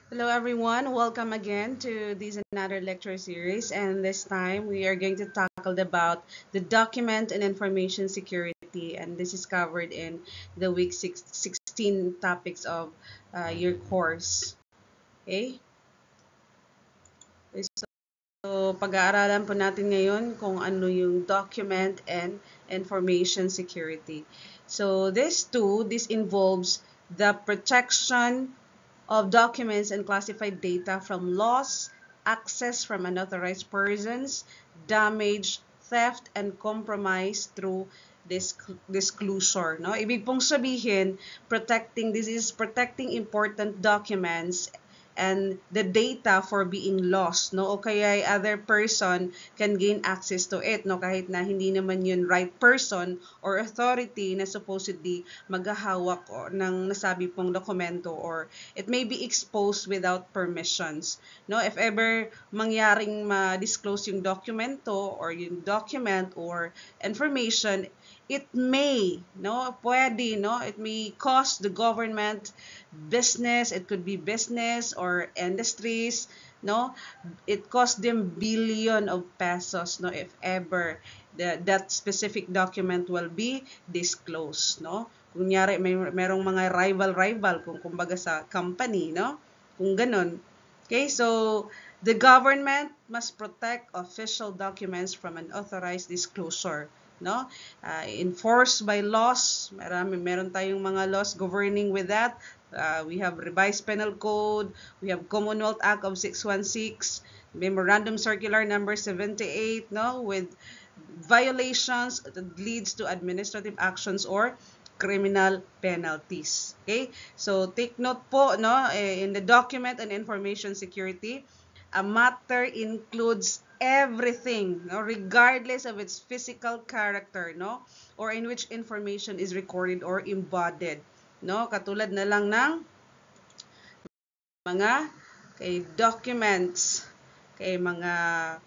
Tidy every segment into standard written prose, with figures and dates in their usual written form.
Hello everyone, welcome again to this another lecture series, and this time we are going to tackle about the document and information security, and this is covered in the week 16 topics of your course. Okay? So pag-aaralan po natin ngayon kung ano yung document and information security. So this involves the protection of documents and classified data from loss, access from unauthorized persons, damage, theft, and compromise through disclosure. No? Ibig pong sabihin, this is protecting important documents and the data for being lost, no, o kaya other person can gain access to it, no, kahit na hindi naman yun right person or authority na supposedly maghahawak ng nasabi pong dokumento, or it may be exposed without permissions, no. If ever mangyaring ma-disclose yung dokumento or yung document or information, it may, no, pwede, no, it may cost the government business, it could be business or industries, no, it cost them billion of pesos, no, if ever that specific document will be disclosed, no. Kunyari merong mga rival kung kumbaga sa company, no, kung ganun. Okay, so the government must protect official documents from unauthorized disclosure, no, enforced by laws. Meron tayong mga laws governing with that. We have revised penal code, we have Commonwealth Act of 616, memorandum circular number 78, no, with violations that leads to administrative actions or criminal penalties. Okay, so take note po, no, in the document and information security, a matter includes everything, no, regardless of its physical character, no, or in which information is recorded or embodied, no, katulad na lang ng mga documents, mga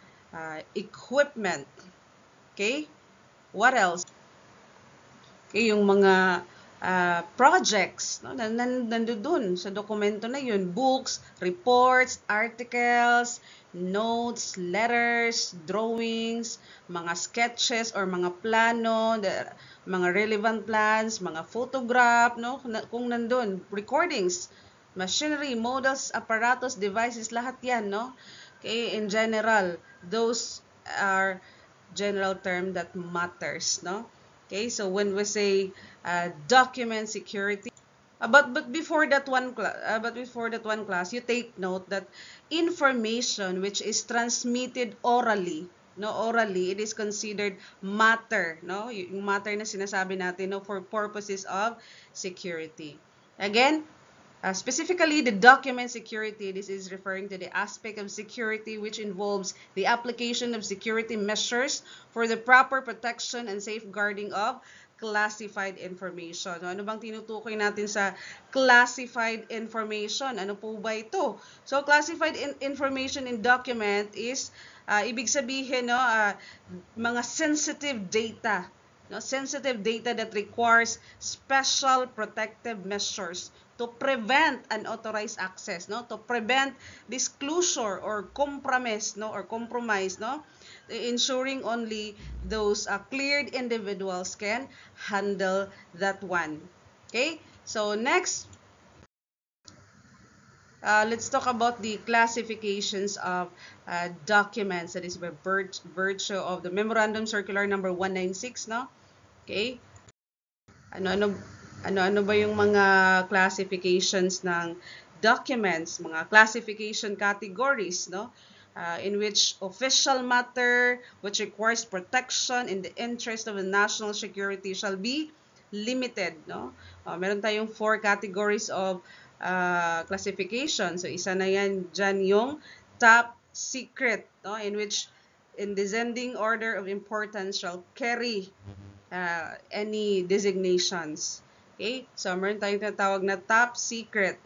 equipment. Okay, what else? Okay, yung mga projects, no, nandoon sa dokumento na yun, books, reports, articles, notes, letters, drawings, mga sketches or mga plano, mga relevant plans, mga photograph, no, kung nandun, recordings, machinery, models, apparatus, devices, lahat yan, no. Okay, in general, those are general term that matters, no. Okay, so when we say document security, but before that one class, you take note that information which is transmitted orally, no, orally, it is considered matter, no, yung matter na sinasabi natin, no, for purposes of security. Again, specifically, the document security, this is referring to the aspect of security which involves the application of security measures for the proper protection and safeguarding of classified information. Ano bang tinutukoy natin sa classified information? Ano po ba ito? So, classified information in document is, ibig sabihin, no, mga sensitive data, no, sensitive data that requires special protective measures to prevent unauthorized access, no, to prevent disclosure or compromise, no, or compromise, no, ensuring only those cleared individuals can handle that one. Okay, so next, let's talk about the classifications of documents, that is by virtue of the memorandum circular number 196, no. Okay, ano-ano ano-ano ba yung mga classifications ng documents, mga classification categories, no? In which official matter which requires protection in the interest of the national security shall be limited, no? Meron tayong 4 categories of classification. So isa na yan dyan yung top secret, no? In which in descending order of importance shall carry any designations. Okay? So, meron tayong tinatawag na top secret.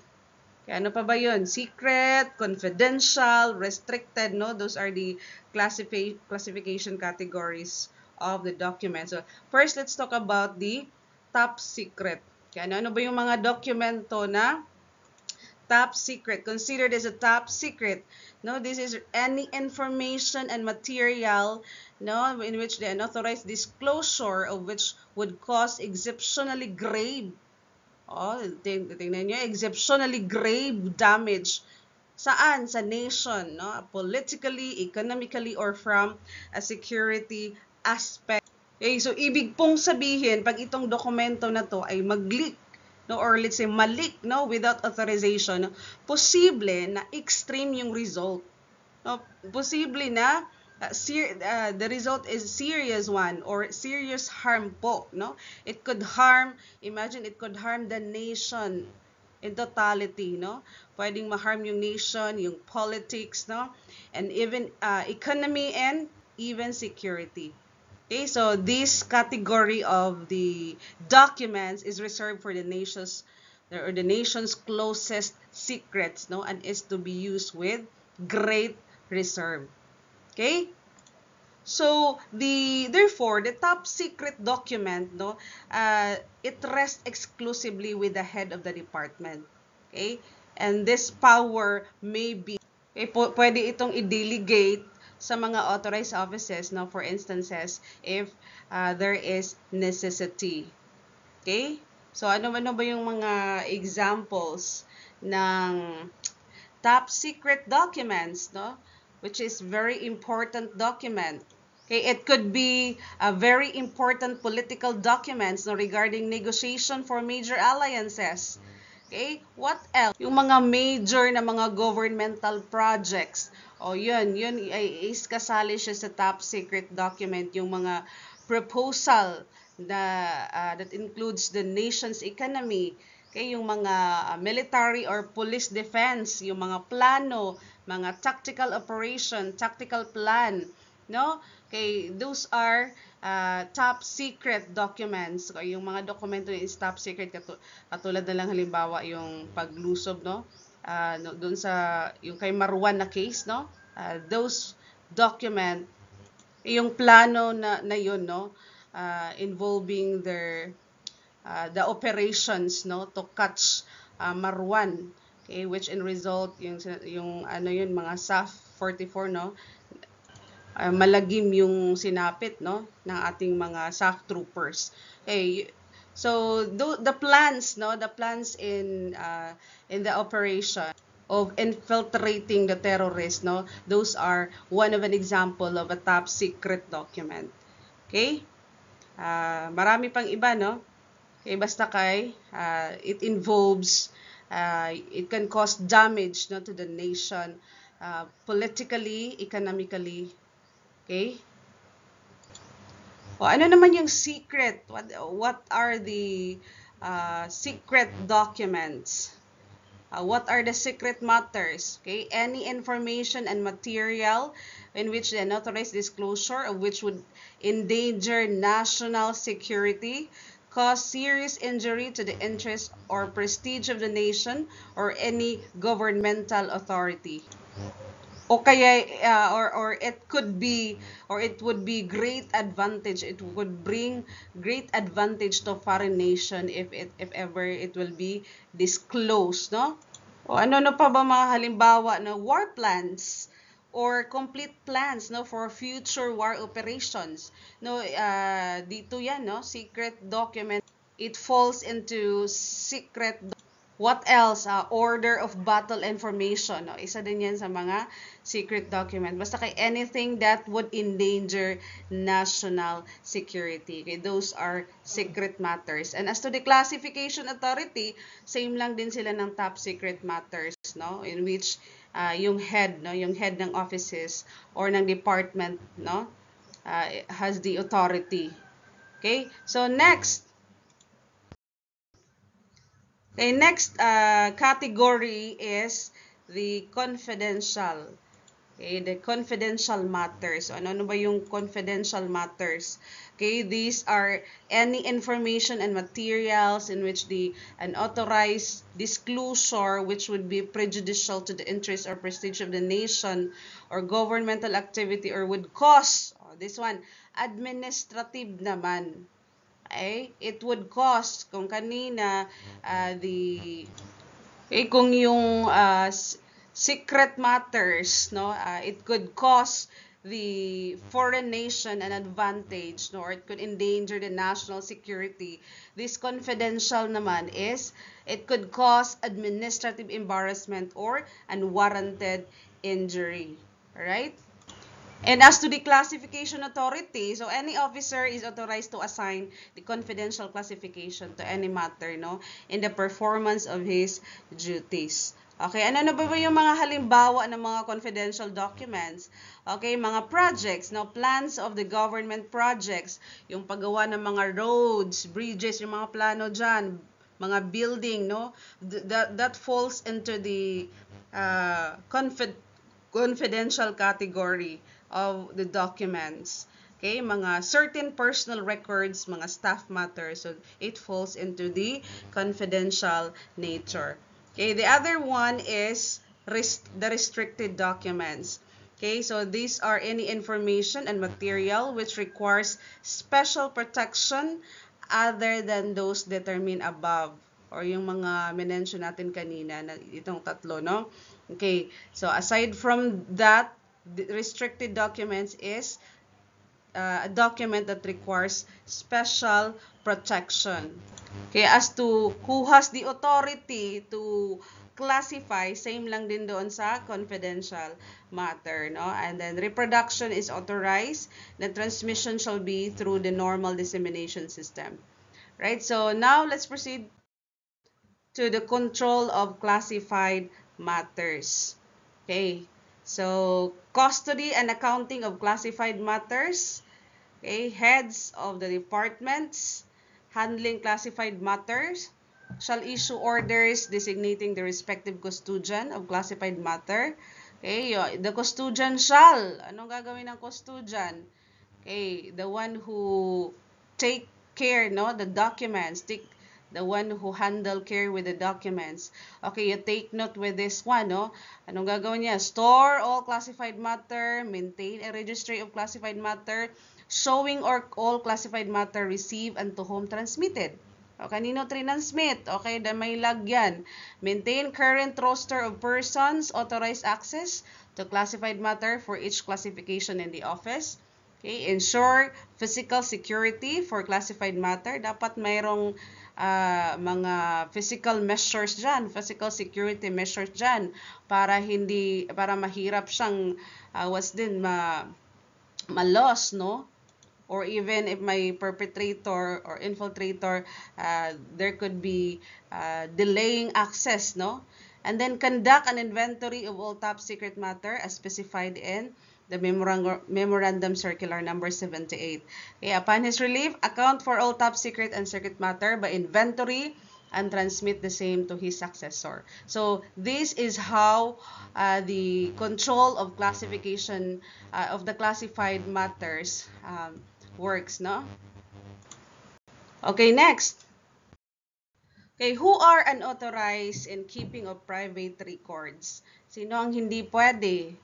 Kaya ano pa ba yun? Secret, confidential, restricted, no? Those are the classification categories of the document. So, first, let's talk about the top secret. Kaya ano ba yung mga dokumento na Top secret, considered as a top secret. No, this is any information and material, no, in which the unauthorized disclosure of which would cause exceptionally grave, tingnan nyo, exceptionally grave damage. Saan? Sa nation, no? Politically, economically, or from a security aspect. Okay, so ibig pong sabihin, pag itong dokumento na to ay mag-leak, no, or let's say malik, no, without authorization, posible na extreme yung result. No, posible na the result is serious one or serious harm po, no? It could harm, imagine it could harm the nation in totality, no? Pwedeng ma-harm yung nation, yung politics, no? And even economy and even security. Okay, so this category of the documents is reserved for the nation's closest secrets, no, and is to be used with great reserve. Okay? So therefore the top secret document, no, it rests exclusively with the head of the department. Okay? And this power may be, okay, pwede itong i-delegate sa mga authorized offices, no, for instances if there is necessity. Okay? So ano ba yung mga examples ng top secret documents, no, which is very important document. Okay, it could be a very important political documents, no, regarding negotiation for major alliances. Okay, what else? Yung mga major na mga governmental projects. O yun ay is kasali siya sa top secret document, yung mga proposal that includes the nation's economy. Okay, yung mga military or police defense, yung mga plano, mga tactical operation, tactical plan, no? Okay, those are top secret documents. So, yung mga dokumento is top secret, katulad na lang halimbawa yung paglusob, no? Doon sa yung kay Marwan na case, no? Those document, yung plano na yun, no? Involving the operations, no, to catch Marwan, okay, which in result yung ano yun, mga SAF 44, no, malagim yung sinapit, no, ng ating mga SAF troopers. Okay, so the plans, no, the plans in the operation of infiltrating the terrorists, no, those are one of an example of a top secret document. Okay, marami pang iba, no. Okay, basta it involves, it can cause damage, no, to the nation, politically, economically. Okay? O ano naman yung secret? What are the secret documents? What are the secret matters? Okay, any information and material in which the unauthorized disclosure of which would endanger national security, cause serious injury to the interest or prestige of the nation or any governmental authority. O kaya or it could be, or it would be great advantage, it would bring great advantage to foreign nation if ever it will be disclosed, no? O ano pa ba mga halimbawa, no, war plans or complete plans, no, for future war operations, no, dito yan, no, secret document, it falls into secret. What else? Order of battle information. No? Isa din yan sa mga secret document. Basta kay anything that would endanger national security. Okay? Those are secret matters. And as to the classification authority, same lang din sila ng top secret matters, no? In which yung head, no, yung head ng offices or ng department, no, has the authority. Okay? So next, okay, next category is the confidential. Okay, the confidential matters. So, ano ba yung confidential matters? Okay, these are any information and materials in which the unauthorized disclosure which would be prejudicial to the interest or prestige of the nation or governmental activity or would cause, this one, administrative naman. Okay? It would cost, kung kanina, the Okay, kung yung secret matters, no, it could cause the foreign nation an advantage, no, or it could endanger the national security. This confidential naman is it could cause administrative embarrassment or unwarranted injury. Alright? And as to the classification authority, so any officer is authorized to assign the confidential classification to any matter, no, in the performance of his duties. Okay, ano na ba yung mga halimbawa ng mga confidential documents? Okay, mga projects, no, plans of the government projects, yung paggawa ng mga roads, bridges, yung mga plano dyan, mga building, no, that falls into the confidential category of the documents. Okay, mga certain personal records, mga staff matters, so it falls into the confidential nature. Okay, the other one is the restricted documents. Okay, so these are any information and material which requires special protection other than those determined above, or yung mga mention natin kanina na itong tatlo, no? Okay, so aside from that, the restricted documents is a document that requires special protection. Okay, as to who has the authority to classify, same lang din doon sa confidential matter, no? And then reproduction is authorized. The transmission shall be through the normal dissemination system. Right? So now let's proceed to the control of classified matters. Okay. So, custody and accounting of classified matters. Okay, heads of the departments handling classified matters shall issue orders designating the respective custodian of classified matter. Okay, the custodian shall. Anong gagawin ng custodian? Okay, the one who take care, no, the documents, the one who handle care with the documents. Okay, you take note with this one, no? Anong gagawin niya? Store all classified matter, maintain a registry of classified matter, showing all classified matter received and to whom transmitted. O, kanino transmit? Okay, na may lagyan. Maintain current roster of persons authorized access to classified matter for each classification in the office. Okay, ensure physical security for classified matter. Dapat mayroong mga physical measures dyan, physical security measures dyan para mahirap siyang ma-loss, no? Or even if may perpetrator or infiltrator, there could be delaying access, no? And then conduct an inventory of all top secret matter as specified in the Memorandum Circular number 78. Okay, upon his relief, account for all top secret and secret matter by inventory and transmit the same to his successor. So this is how the control of classification of the classified matters works, no? Okay, next. Okay, who are unauthorized in keeping of private records? Sino ang hindi pwede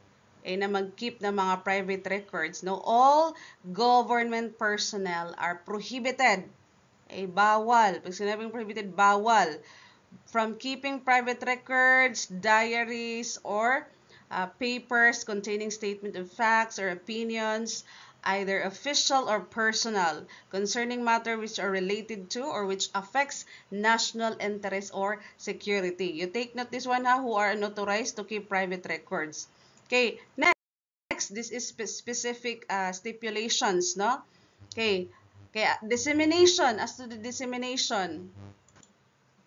na mag-keep ng mga private records? No, all government personnel are prohibited. Bawal. Pag sinabing prohibited, bawal. From keeping private records, diaries, or papers containing statement of facts or opinions, either official or personal, concerning matter which are related to or which affects national interest or security. You take note this one, who are unauthorized to keep private records. Okay, next, this is specific stipulations, no? Okay, dissemination, as to the dissemination.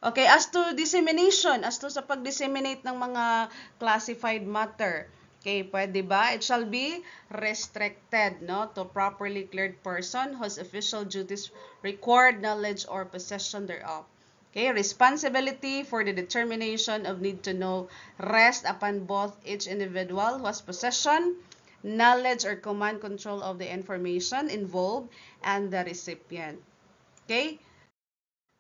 Okay, as to dissemination, as to sa pag-disseminate ng mga classified matter. Okay, pwede ba? It shall be restricted, no, to properly cleared person whose official duties required knowledge or possession thereof. Okay, responsibility for the determination of need to know rest upon both each individual who has possession, knowledge, or command control of the information involved and the recipient. Okay?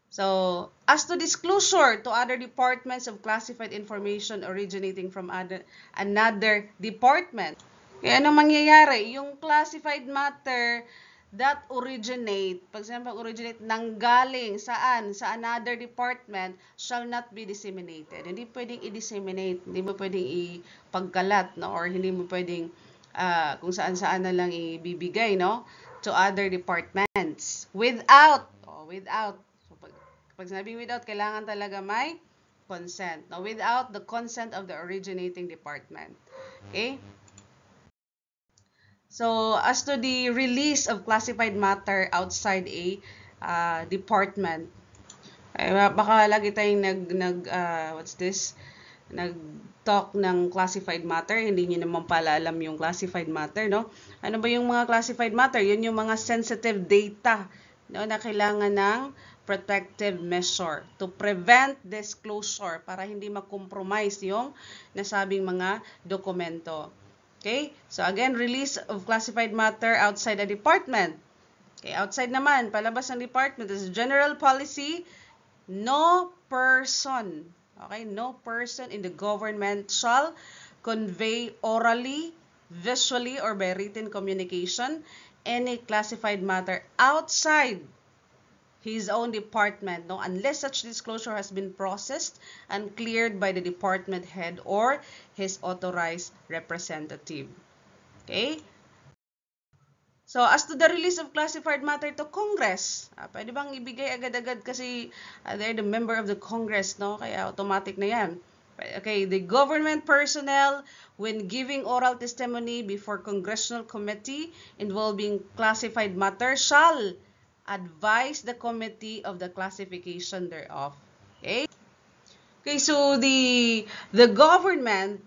So, as to disclosure to other departments of classified information originating from another department. Kaya ano mangyayari? Yung classified matter that originate, pag sinabi originate, nanggaling saan? Sa another department, shall not be disseminated. Hindi pwedeng i-disseminate, hindi mo pwedeng ipagkalat, no? Or hindi mo pwedeng kung saan-saan na lang ibibigay, no? To other departments. Without. So, pag sinabing without, kailangan talaga may consent. No? Without the consent of the originating department. Okay? So, as to the release of classified matter outside a department, baka lagi tayong nag-talk ng classified matter, hindi niyo naman pala alam yung classified matter, no? Ano ba yung mga classified matter? Yun yung mga sensitive data, no, na kailangan ng protective measure to prevent disclosure para hindi ma-compromise yung nasabing mga dokumento. Okay? So again, release of classified matter outside a department. Okay, outside naman, palabas ng department, is general policy, no person, okay, no person in the government shall convey orally, visually, or by written communication any classified matter outside his own department, no, unless such disclosure has been processed and cleared by the department head or his authorized representative. Okay? So, as to the release of classified matter to Congress, pwede bang ibigay agad-agad kasi they're the member of the Congress, no? Kaya automatic na yan. Okay, the government personnel, when giving oral testimony before congressional committee involving classified matter, shall advise the committee of the classification thereof. Okay? Okay, so the government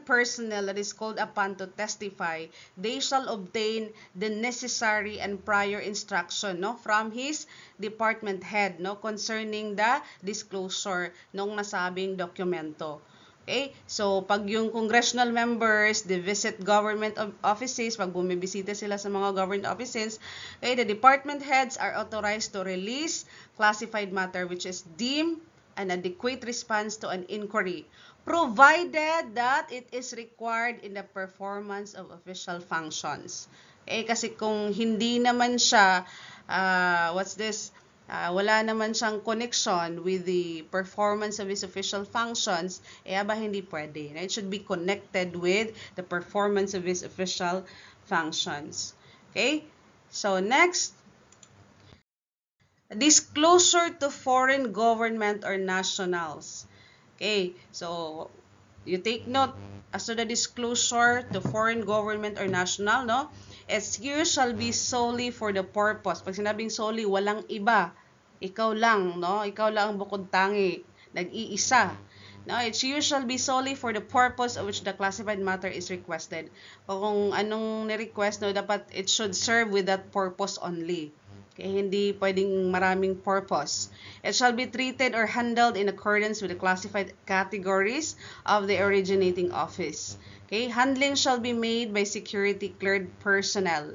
personnel that is called upon to testify, they shall obtain the necessary and prior instruction, no, from his department head, no, concerning the disclosure ng nasabing dokumento. Okay? So, pag yung congressional members, they visit government offices, pag bumibisita sila sa mga government offices, okay, the department heads are authorized to release classified matter which is deemed an adequate response to an inquiry, provided that it is required in the performance of official functions. Okay? Kasi kung hindi naman siya, wala naman siyang connection with the performance of his official functions, hindi pwede. It should be connected with the performance of his official functions. Okay? So, next, disclosure to foreign government or nationals. Okay? So, you take note, as to the disclosure to foreign government or national, no? Its use shall be solely for the purpose. Pag sinabing solely, walang iba. Ikaw lang, no? Ikaw lang ang bukod tangi. Nag-iisa. No, its use shall be solely for the purpose of which the classified matter is requested. Kung anong ni-request, no, dapat it should serve with that purpose only. Okay, hindi pwedeng maraming purpose. It shall be treated or handled in accordance with the classified categories of the originating office. Okay, handling shall be made by security cleared personnel.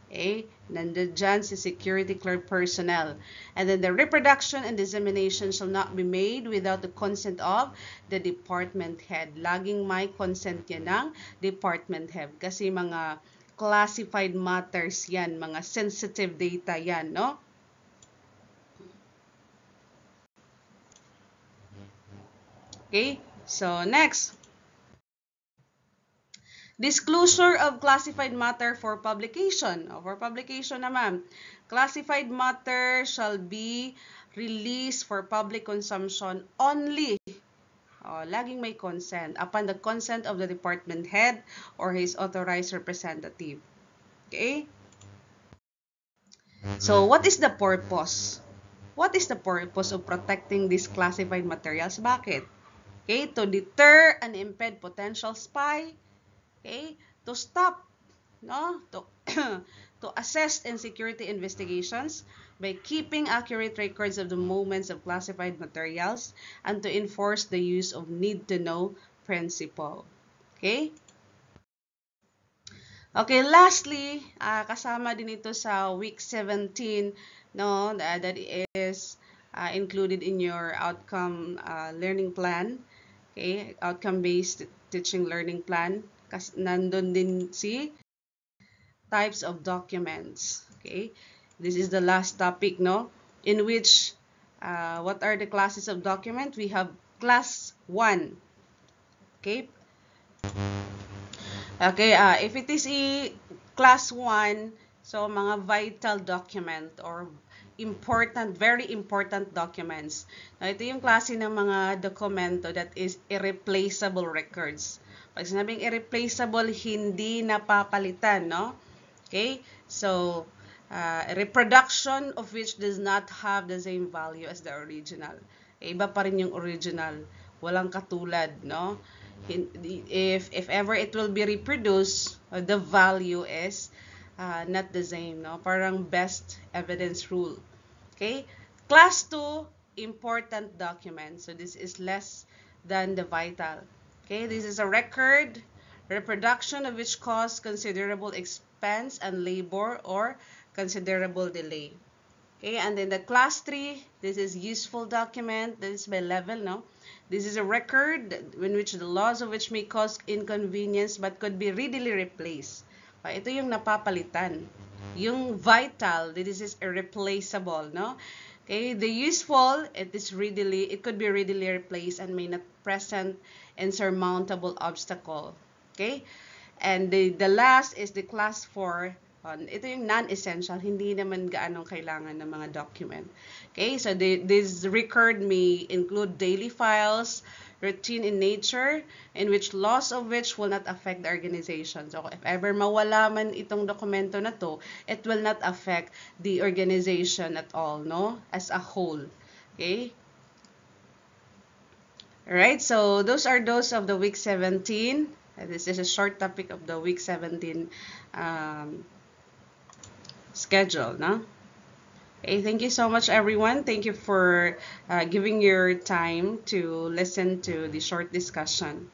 Okay, nandiyan si security cleared personnel. And then the reproduction and dissemination shall not be made without the consent of the department head. Laging may consent yan ng department head. Kasi mga classified matters yan, mga sensitive data yan, no? Okay, so next. Disclosure of classified matter for publication. For publication naman, classified matter shall be released for public consumption only. Laging may consent upon the consent of the department head or his authorized representative. Okay? So, what is the purpose? What is the purpose of protecting these classified materials? Bakit? Okay, to deter and impede potential spy. Okay, to stop, no, to assist in security investigations by keeping accurate records of the movements of classified materials and to enforce the use of need-to-know principle. Okay? Okay, lastly, kasama din ito sa week 17, no, that is included in your outcome learning plan. Okay, outcome-based teaching learning plan. Nandun din si types of documents. Okay, this is the last topic, no? In which, what are the classes of document? We have class 1. Okay, okay, if it is a class 1, so mga vital document or important, very important documents. Now, ito yung klase ng mga dokumento that is irreplaceable records. Pag sinabing irreplaceable, hindi napapalitan, no? Okay, so reproduction of which does not have the same value as the original. Iba pa rin yung original. Walang katulad, no? If ever it will be reproduced, the value is not the same, no? Parang best evidence rule. Okay? Class 2, important document. So this is less than the vital. Okay? This is a record, reproduction of which caused considerable expense and labor or considerable delay. Okay, and then the class 3, this is useful document. This is by level, no? This is a record in which the loss of which may cause inconvenience but could be readily replaced. Ito yung napapalitan. Yung vital, this is irreplaceable, no? Okay, the useful, it could be readily replaced and may not present insurmountable obstacle. Okay? And the last is the class 4. Ito yung non-essential, hindi naman gaanong kailangan ng mga document. Okay, so this record may include daily files, routine in nature, in which loss of which will not affect the organization. So if ever mawala man itong dokumento na to, it will not affect the organization at all, no? As a whole. Okay? Alright, so those are those of the week 17. This is a short topic of the week 17 schedule, no? Okay, thank you so much, everyone. Thank you for giving your time to listen to the short discussion.